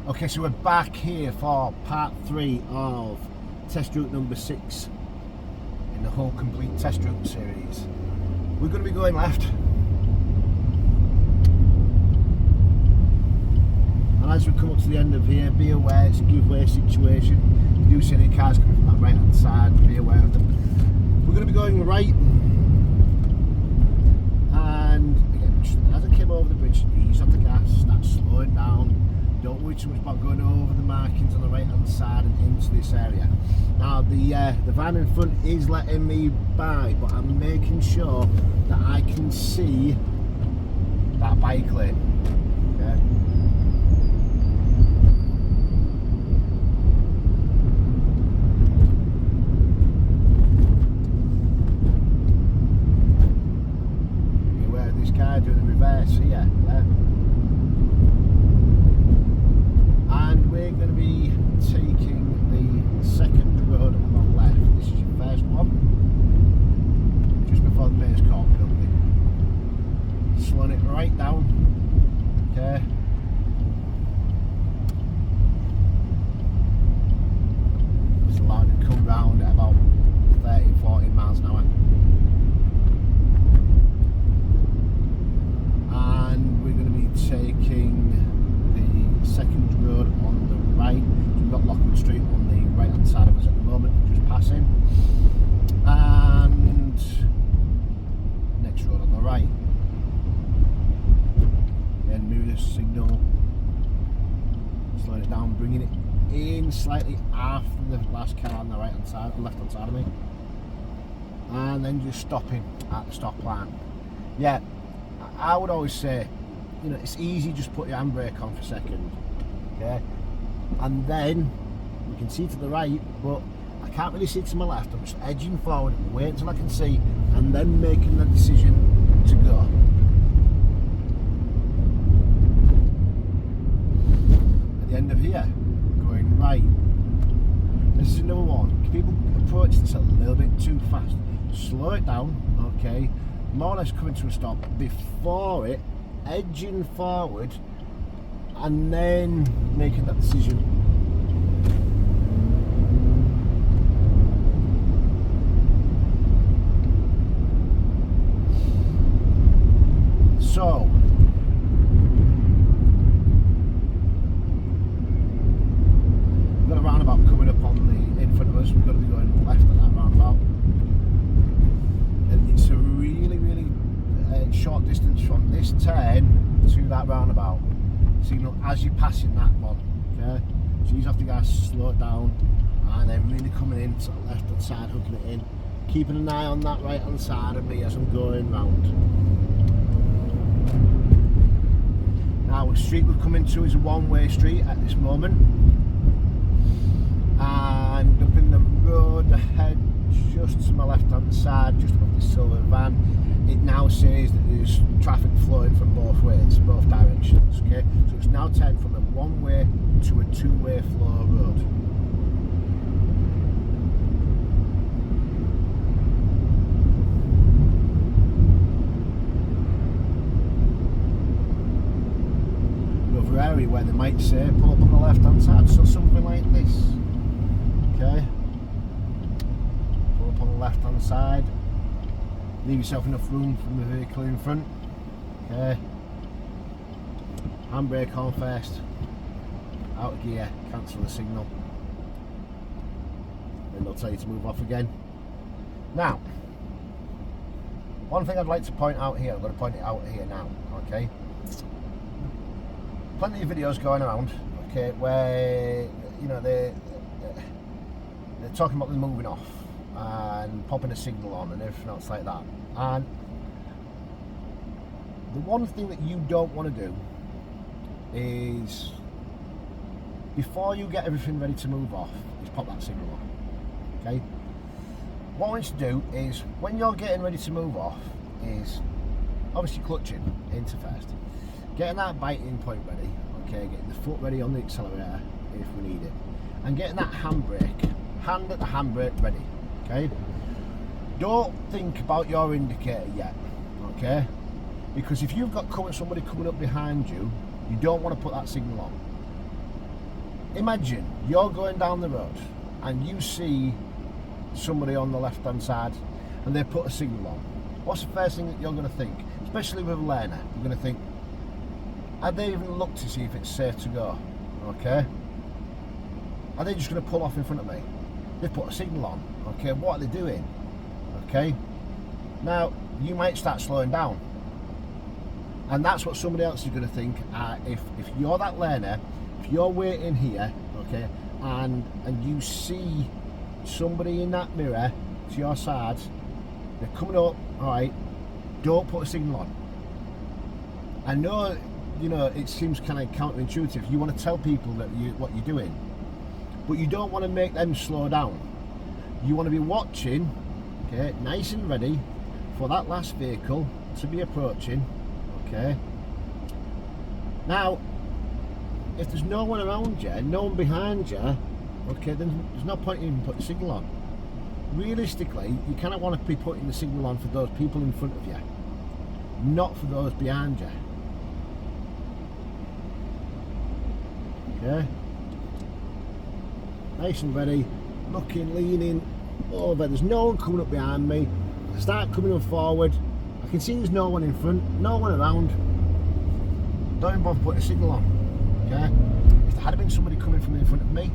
Okay, so we're back here for part 3 of test route number 6 in the whole complete test route series. We're going to be going left, and as we come up to the end of here, be aware it's a giveaway situation. If you do see any cars coming from that right hand side, be aware of them. We're going to be going right, and again, as I came over the bridge, ease off the gas, start slowing down. Don't worry too much about going over the markings on the right hand side and into this area. Now the van in front is letting me by, but I'm making sure that I can see that bike lane. Okay. Beware of this guy doing the reverse here. There. And we're going to be taking the second road on the left. This is your first one, just before the mayor's court building. Slowing it right down, okay. Just allowing it to come round at about 30-40 miles an hour. And we're going to be taking second road on the right. So we've got Lockwood Street on the right hand side of us at the moment, just passing, and next road on the right. Then mirror signal, slowing it down, bringing it in slightly after the last car on the right hand side, left hand side of me, and then just stopping at the stop line. Yeah, I would always say, you know, it's easy, just put your handbrake on for a second, okay, and then we can see to the right, but I can't really see to my left. I'm just edging forward, wait until I can see, and then making the decision to go. At the end of here, going right. This is another one. People approach this a little bit too fast. Slow it down, okay, more or less coming to a stop before it, edging forward, and then making that decision. So we've got a roundabout coming up on the in front of us. We've got to be going left at that roundabout, and it's a really short distance from this turn to that roundabout. Signal as you're passing that one, okay? So you just have to go slow it down, and then really coming in to the left hand side, hooking it in, keeping an eye on that right hand side of me as I'm going round. Now the street we're coming to is a one-way street at this moment, and up in the road ahead, just to my left hand side, just above this silver van, it now says that there's traffic flowing from both ways, both directions, okay? So it's now turned from a one-way to a two-way flow road. Another area where they might say pull up on the left-hand side, so something like this, okay? Pull up on the left-hand side. Leave yourself enough room from the vehicle in front, okay. Handbrake on first, out of gear, cancel the signal, then they'll tell you to move off again. Now, one thing I'd like to point out here, I'm going to point it out here now, okay. Plenty of videos going around, okay, where, you know, they're talking about them moving off and popping a signal on and everything else like that. And the one thing that you don't want to do is, before you get everything ready to move off, is pop that signal on, okay? What I want you to do is, when you're getting ready to move off, is obviously clutching into first, getting that biting point ready, okay, getting the foot ready on the accelerator if we need it, and getting that handbrake, hand at the handbrake ready, okay? Don't think about your indicator yet, okay? Because if you've got somebody coming up behind you, you don't want to put that signal on. imagine you're going down the road and you see somebody on the left hand side and they put a signal on. What's the first thing that you're going to think? Especially with a learner, you're going to think, have they even looked to see if it's safe to go? Okay. Are they just going to pull off in front of me? They've put a signal on. Okay, what are they doing? Okay. Now, you might start slowing down. And that's what somebody else is going to think. If you're that learner, if you're waiting here, okay, and you see somebody in that mirror to your side, they're coming up, alright, don't put a signal on. I know, you know, it seems kind of counterintuitive. You want to tell people that what you're doing, but you don't want to make them slow down. You want to be watching, okay, nice and ready for that last vehicle to be approaching, okay. Now, if there's no one around you, no one behind you, okay, then there's no point in even putting the signal on. Realistically, you kind of want to be putting the signal on for those people in front of you, not for those behind you. Okay, nice and ready, looking, leaning over. There's no one coming up behind me. I start coming up forward. I can see there's no one in front, no one around. Don't even bother putting a signal on. Okay, if there had been somebody coming from in front of me,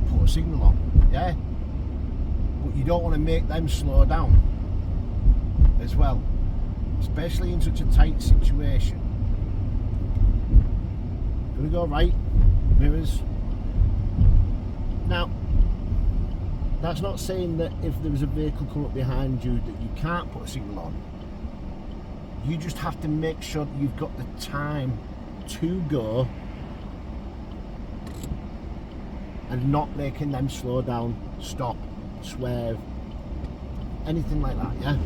put a signal on. Yeah, but you don't want to make them slow down as well, especially in such a tight situation. Gonna go right, mirrors. Now, that's not saying that if there was a vehicle come up behind you that you can't put a signal on. You just have to make sure that you've got the time to go and not making them slow down, stop, swerve, anything like that, yeah?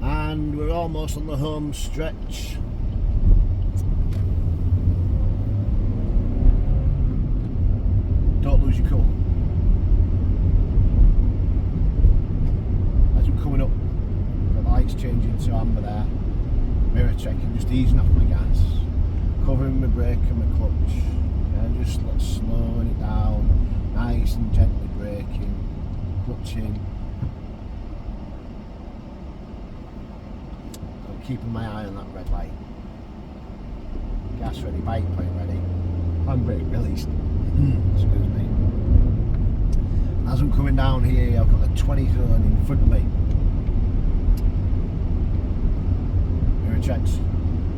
And we're almost on the home stretch. Don't lose your cool. As I'm coming up, the lights changing to amber there. Mirror checking, just easing off my gas, covering my brake and my clutch, and just slowing it down, nice and gently braking, clutching. Keeping my eye on that red light. Gas ready, bike plate ready, handbrake released. Excuse me. As I'm coming down here, I've got the 20 zone in front of me. Mirror checks.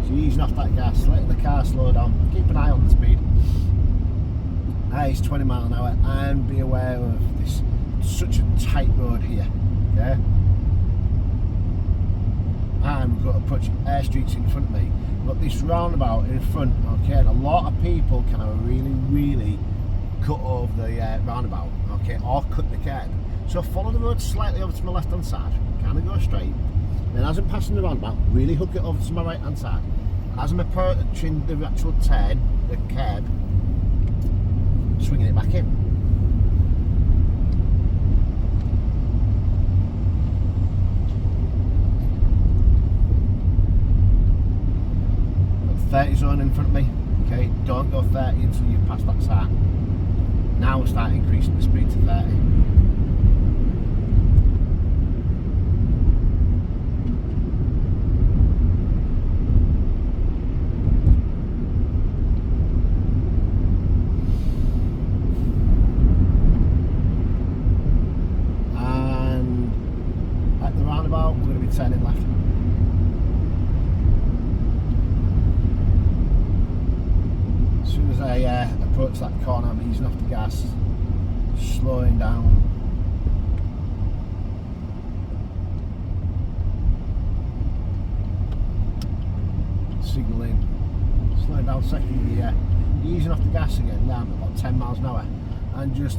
So easing off that gas, letting the car slow down. Keep an eye on the speed. Nice 20 mile an hour, and be aware of this. Such a tight road here. Okay. And we've got approaching air streets in front of me. We've got this roundabout in front, okay, and a lot of people kind of really cut over the roundabout, okay, or cut the curb. So follow the road slightly over to my left hand side, kind of go straight, then as I'm passing the roundabout, really hook it over to my right hand side. And as I'm approaching the actual turn, the curb, swinging it back in. 30 zone in front of me, okay, don't go 30 until you pass that sign. Now we'll start increasing the speed to 30. And at the roundabout, we're going to be turning left. As I approach that corner, I'm easing off the gas, slowing down. Signalling, slowing down second gear, easing off the gas again, down about 10 miles an hour. And just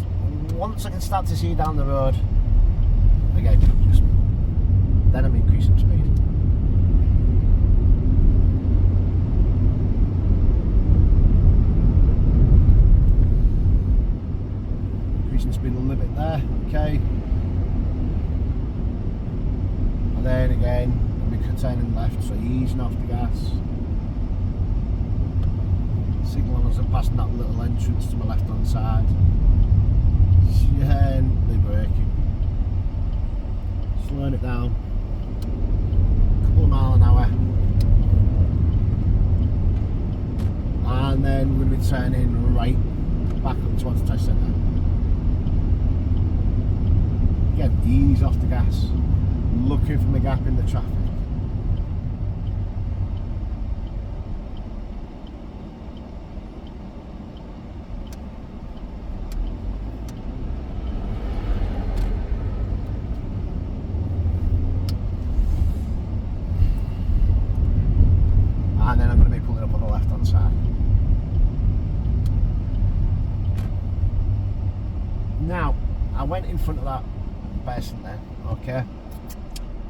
once I can start to see down the road, again, just then I'm increasing speed. okay. And then again, we're turning left, so easing off the gas. Signalling as I'm passing that little entrance to my left hand side. Gently braking. Slowing it down. A couple of miles an hour. And then we're going to be turning right back up towards the touch centre. Again, ease off the gas. Looking for the gap in the traffic. And then I'm going to be pulling up on the left hand side. Now, I went in front of that person there, okay.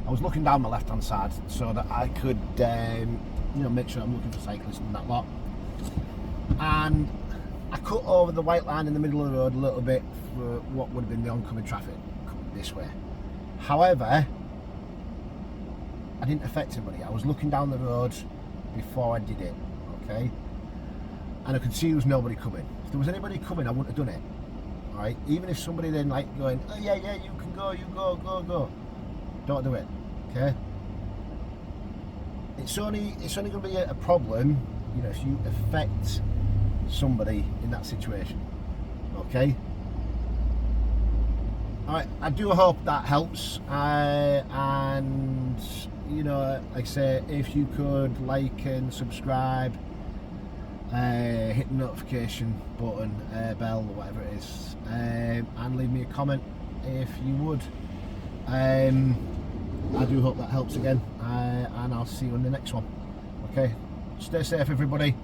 I was looking down my left hand side so that I could make sure I'm looking for cyclists and that lot. And I cut over the white line in the middle of the road a little bit for what would have been the oncoming traffic coming this way. However, I didn't affect anybody. I was looking down the road before I did it, okay? And I could see there was nobody coming. If there was anybody coming, I wouldn't have done it, all right? Even if somebody then like going, oh yeah, you can go, you go. Don't do it, okay? It's only going to be a problem, you know, if you affect somebody in that situation, okay? All right, I do hope that helps, and you know, like I say, if you could like and subscribe, hit the notification button, bell, or whatever it is, and leave me a comment if you would. I do hope that helps again, and I'll see you on the next one. Okay, stay safe everybody.